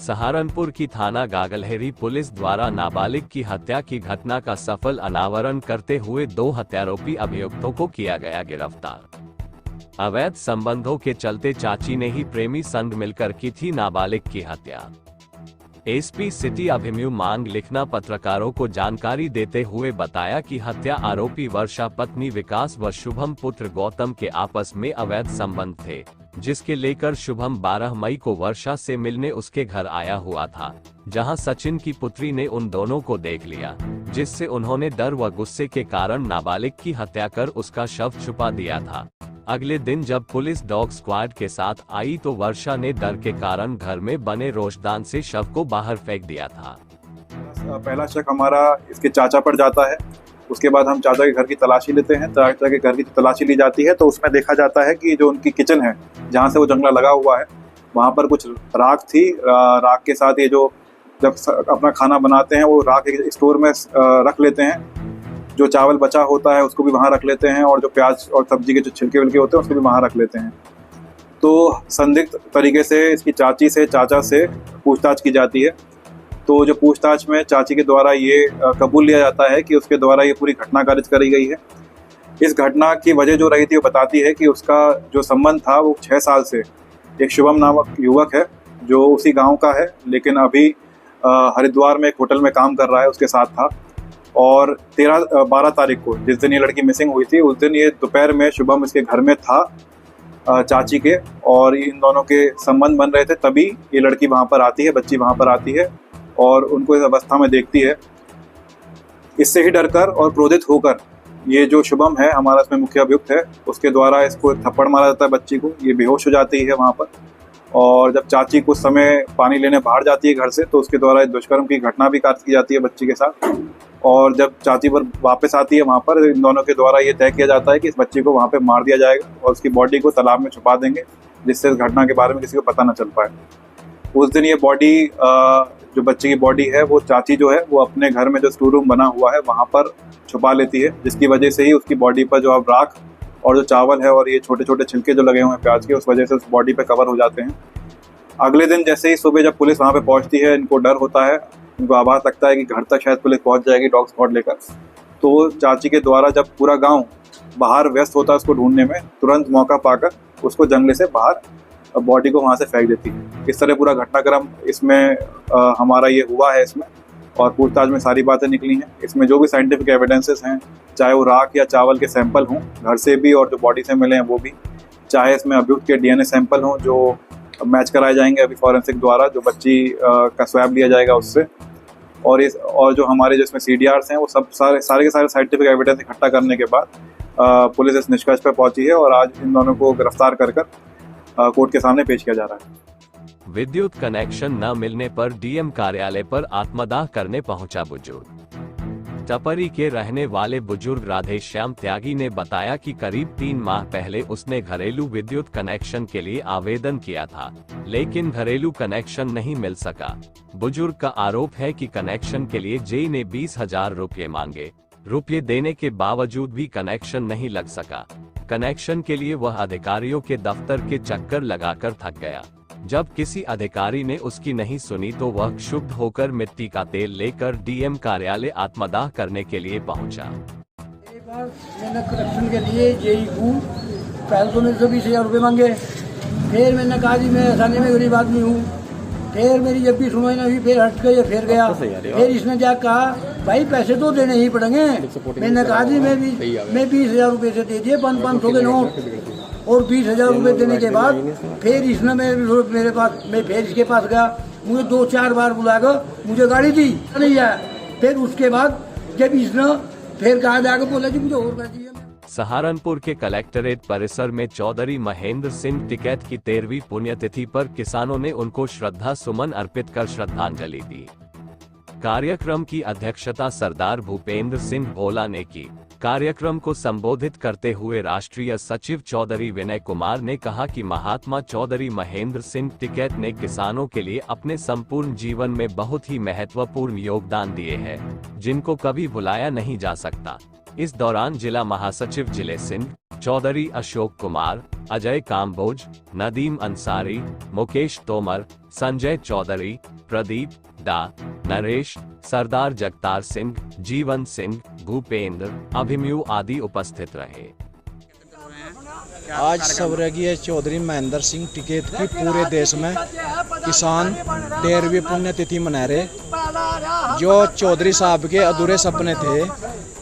सहारनपुर की थाना गागलहेरी पुलिस द्वारा नाबालिग की हत्या की घटना का सफल अनावरण करते हुए 2 हत्यारोपी अभियुक्तों को किया गया गिरफ्तार। अवैध संबंधों के चलते चाची ने ही प्रेमी संग मिलकर की थी नाबालिग की हत्या। एसपी सिटी अभिमन्यु मांग लिखना पत्रकारों को जानकारी देते हुए बताया कि हत्या आरोपी वर्षा पत्नी विकास व शुभम पुत्र गौतम के आपस में अवैध संबंध थे, जिसके लेकर शुभम 12 मई को वर्षा से मिलने उसके घर आया हुआ था, जहां सचिन की पुत्री ने उन दोनों को देख लिया, जिससे उन्होंने डर व गुस्से के कारण नाबालिग की हत्या कर उसका शव छुपा दिया था। अगले दिन जब पुलिस डॉग स्क्वाड के साथ आई तो वर्षा ने डर के कारण घर में बने रोशदान से शव को बाहर फेंक दिया था। पहला शक हमारा इसके चाचा पर जाता है। उसके बाद हम चाचा के घर की तलाशी लेते हैं। चाचा के घर की तलाशी ली जाती है तो उसमें देखा जाता है कि जो उनकी किचन है, जहाँ से वो जंगला लगा हुआ है, वहाँ पर कुछ राख थी। राख के साथ ये जो जब अपना खाना बनाते हैं वो राख एक स्टोर में रख लेते हैं। जो चावल बचा होता है उसको भी वहाँ रख लेते हैं, और जो प्याज और सब्जी के जो छिलके विलके होते हैं उसको भी वहाँ रख लेते हैं। तो संदिग्ध तरीके से इसकी चाची से चाचा से पूछताछ की जाती है। तो जो पूछताछ में चाची के द्वारा ये कबूल लिया जाता है कि उसके द्वारा ये पूरी घटना कारिज करी गई है। इस घटना की वजह जो रही थी वो बताती है कि उसका जो संबंध था वो 6 साल से एक शुभम नामक युवक है जो उसी गांव का है, लेकिन अभी हरिद्वार में एक होटल में काम कर रहा है, उसके साथ था। और 12 तारीख को जिस दिन ये लड़की मिसिंग हुई थी उस दिन ये दोपहर में शुभम इसके घर में था चाची के, और इन दोनों के संबंध बन रहे थे। तभी ये लड़की वहाँ पर आती है, बच्ची वहाँ पर आती है और उनको इस अवस्था में देखती है। इससे ही डरकर और क्रोधित होकर ये जो शुभम है हमारा इसमें मुख्य अभियुक्त है, उसके द्वारा इसको थप्पड़ मारा जाता है बच्ची को। ये बेहोश हो जाती है वहाँ पर, और जब चाची कुछ समय पानी लेने बाहर जाती है घर से तो उसके द्वारा दुष्कर्म की घटना भी काट की जाती है बच्ची के साथ। और जब चाची पर वापस आती है वहाँ पर इन दोनों के द्वारा ये तय किया जाता है कि इस बच्ची को वहाँ पे मार दिया जाएगा और उसकी बॉडी को तालाब में छुपा देंगे, जिससे इस घटना के बारे में किसी को पता न चल पाए। उस दिन ये बॉडी जो बच्चे की बॉडी है वो चाची जो है वो अपने घर में जो स्टोर रूम बना हुआ है वहाँ पर छुपा लेती है, जिसकी वजह से ही उसकी बॉडी पर जो अब राख और जो चावल है और ये छोटे छोटे छिलके जो लगे हुए हैं प्याज के, उस वजह से उस बॉडी पे कवर हो जाते हैं। अगले दिन जैसे ही सुबह जब पुलिस वहाँ पे पहुँचती है, इनको डर होता है, इनको आभास लगता है कि घर तक शायद पुलिस पहुँच जाएगी डॉग स्क्वाड लेकर। तो चाची के द्वारा जब पूरा गाँव बाहर व्यस्त होता है उसको ढूंढने में, तुरंत मौका पाकर उसको जंगले से बाहर बॉडी को वहाँ से फेंक देती है। इस तरह पूरा घटनाक्रम इसमें हमारा ये हुआ है इसमें, और पूछताछ में सारी बातें निकली हैं। इसमें जो भी साइंटिफिक एविडेंसेस हैं, चाहे वो राख या चावल के सैंपल हों घर से भी और जो बॉडी से मिले हैं वो भी, चाहे इसमें अभियुक्त के डीएनए सैंपल हों जो मैच कराए जाएंगे अभी फॉरेंसिक द्वारा, जो बच्ची का स्वैब लिया जाएगा उससे, और जो हमारे जो इसमें CDRs हैं वो सब सारे के सारे साइंटिफिक एविडेंस इकट्ठा करने के बाद पुलिस इस निष्कर्ष पर पहुंची है और आज इन दोनों को गिरफ्तार कर कोर्ट के सामने पेश किया जा रहा है। विद्युत कनेक्शन न मिलने पर डीएम कार्यालय पर आत्मदाह करने पहुंचा बुजुर्ग। टपरी के रहने वाले बुजुर्ग राधेश्याम त्यागी ने बताया कि करीब 3 माह पहले उसने घरेलू विद्युत कनेक्शन के लिए आवेदन किया था, लेकिन घरेलू कनेक्शन नहीं मिल सका। बुजुर्ग का आरोप है कि कनेक्शन के लिए जेई ने 20,000 रुपये मांगे। रुपये देने के बावजूद भी कनेक्शन नहीं लग सका। कनेक्शन के लिए वह अधिकारियों के दफ्तर के चक्कर लगाकर थक गया। जब किसी अधिकारी ने उसकी नहीं सुनी तो वह क्षुब्ध होकर मिट्टी का तेल लेकर डीएम कार्यालय आत्मदाह करने के लिए पहुंचा। एक बार मैंने कनेक्शन के लिए जेई हूँ, पहले तो मेरे से 20,000 रुपये मांगे। फिर मैंने कहा जी मैं आसानी में गरीब आदमी हूँ। फिर मेरी जब भी सुनवाई नहीं हुई फिर हट गई, फिर गया। फिर इसने जाकर कहा भाई पैसे तो देने ही पड़ेंगे। मैंने कहा जी मैं 20,000 रुपये से दे दिए 500 के नोट, और 20,000 रुपये देने के बाद फिर इसने मेरे पास, मैं फिर इसके पास गया, मुझे 2-4 बार बुलाकर मुझे गाड़ी दी नहीं आया। फिर उसके बाद जब इसने फिर कहा जाकर बोला जी मुझे और कर दिया। सहारनपुर के कलेक्ट्रेट परिसर में चौधरी महेंद्र सिंह टिकैत की 13वीं पुण्यतिथि पर किसानों ने उनको श्रद्धा सुमन अर्पित कर श्रद्धांजलि दी। कार्यक्रम की अध्यक्षता सरदार भूपेंद्र सिंह भोला ने की। कार्यक्रम को संबोधित करते हुए राष्ट्रीय सचिव चौधरी विनय कुमार ने कहा कि महात्मा चौधरी महेंद्र सिंह टिकैत ने किसानों के लिए अपने संपूर्ण जीवन में बहुत ही महत्वपूर्ण योगदान दिए हैं, जिनको कभी भुलाया नहीं जा सकता। इस दौरान जिला महासचिव जिले सिंह, चौधरी अशोक कुमार, अजय काम्बोज, नदीम अंसारी, मुकेश तोमर, संजय चौधरी, प्रदीप डा, नरेश, सरदार जगतार सिंह, जीवन सिंह, भूपेंद्र, अभिमन्यु आदि उपस्थित रहे। आज स्वर्गीय चौधरी महेंद्र सिंह टिकैत की पूरे देश में किसान 13वीं पुण्यतिथि मना रहे। जो चौधरी साहब के अधूरे सपने थे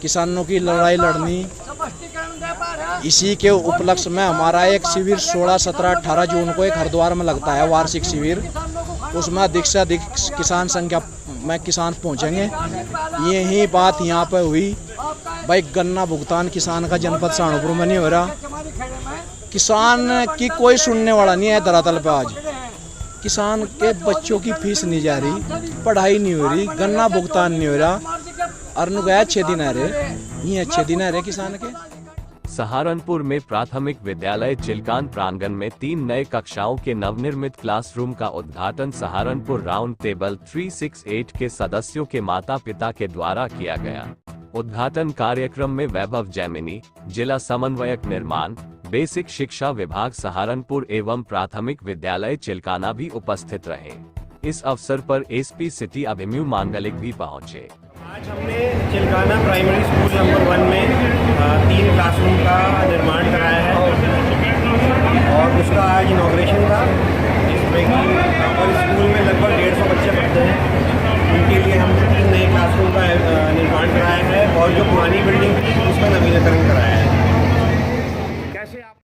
किसानों की लड़ाई लड़नी, इसी के उपलक्ष्य में हमारा एक शिविर 16, 17, 18 जून को एक हरिद्वार में लगता है वार्षिक शिविर। उसमें अधिक से अधिक किसान संख्या में किसान पहुंचेंगे। यही बात यहाँ पे हुई भाई, गन्ना भुगतान किसान का जनपद सहारनपुर में नहीं हो रहा। किसान की कोई सुनने वाला नहीं है धरातल पे। आज किसान के बच्चों की फीस नहीं जा रही, पढ़ाई नहीं हो रही, गन्ना भुगतान नहीं हो रहा। अरनु गया 6 दिन आ रहे, ये 6 दिन आ रहे किसान के। सहारनपुर में प्राथमिक विद्यालय चिलकान प्रांगण में 3 नए कक्षाओं के नवनिर्मित क्लासरूम का उद्घाटन सहारनपुर राउंड टेबल 368 के सदस्यों के माता पिता के द्वारा किया गया। उद्घाटन कार्यक्रम में वैभव जैमिनी, जिला समन्वयक निर्माण, बेसिक शिक्षा विभाग सहारनपुर एवं प्राथमिक विद्यालय चिलकाना भी उपस्थित रहे। इस अवसर पर एसपी सिटी अभिमन्यु मांगलिक भी पहुंचे। आज हमने चिलकाना प्राइमरी स्कूल नंबर 1 में 3 क्लासरूम का निर्माण कराया है और उसका आज इनॉग्रेशन था, जिसमें कि और स्कूल में लगभग 150 बच्चे पढ़ते हैं। उनके लिए हमने 3 नए क्लासरूम का निर्माण कराया है और जो पुरानी बिल्डिंग थी उसका नवीनीकरण कराया है। कैसे आप